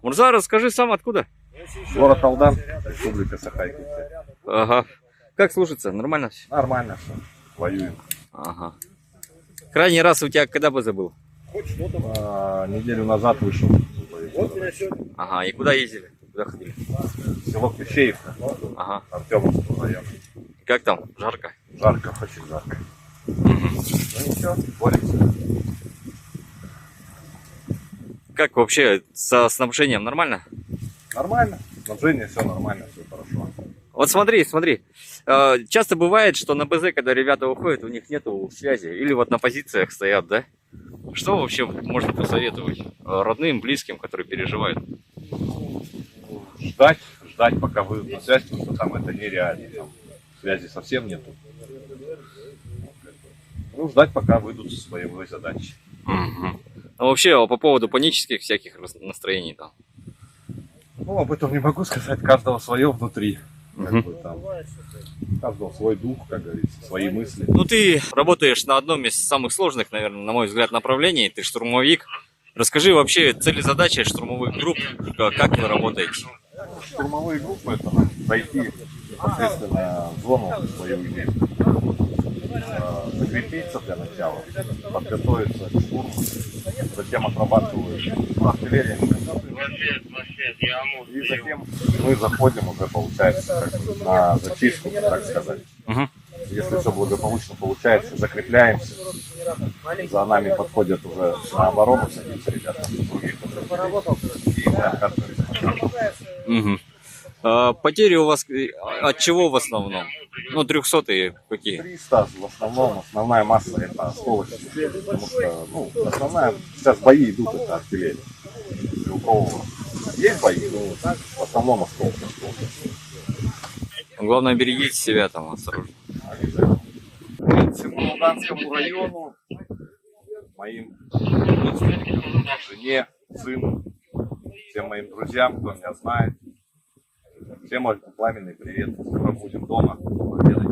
Мурза, расскажи сам откуда? Город Алдан, Республика Саха-Якутия. Ага. Как служится? Нормально все? Нормально все. Воюем. Ага. Крайний раз у тебя когда бы забыл? Неделю назад вышел. Ага. И куда ездили? Куда ходили? Село Клещеевка. Ага. Артемовский район. Как там? Жарко? Жарко, очень жарко. Угу. Ну ничего, боремся. Как вообще со снабжением? Нормально? Нормально. Снабжение, все нормально, все хорошо. Вот смотри. Часто бывает, что на БЗ, когда ребята уходят, у них нету связи. Или вот на позициях стоят, да? Что вообще можно посоветовать родным, близким, которые переживают? Ждать, пока выйдут на связь, потому что там это нереально. Там связи совсем нету. Ну, ждать, пока выйдут с боевой задачи. Угу. А вообще по поводу панических всяких настроений там? Ну, об этом не могу сказать. Каждого свое внутри. Угу. Как бы там, у каждого свой дух, как говорится, свои мысли. Ну, ты работаешь на одном из самых сложных, наверное, на мой взгляд, направлений. Ты штурмовик. Расскажи вообще цели и задачи штурмовых групп. Как вы работаете? Штурмовые группы — это зайти непосредственно в зону боевых, закрепиться для начала, подготовиться к штурму, затем отрабатывают артиллерию. И затем мы заходим уже, получается, как бы на зачистку, так сказать. Угу. Если все благополучно получается, закрепляемся. За нами подходят уже на оборону, садятся ребята с других подразделений. И мы откатываемся. Угу. Потери у вас от чего в основном? Ну, 300-е какие? 300 в основном, основная масса это осколочки. Потому что, ну, основная, сейчас бои идут, это артиллерия. Стрелкового. Есть бои, но в основном осколки. Главное, берегите себя там осторожно. Всему Луганскому району, моим родственникам, жене, сыну, всем моим друзьям, кто меня знает. Всем пламенный привет. Скоро будем дома. Победой.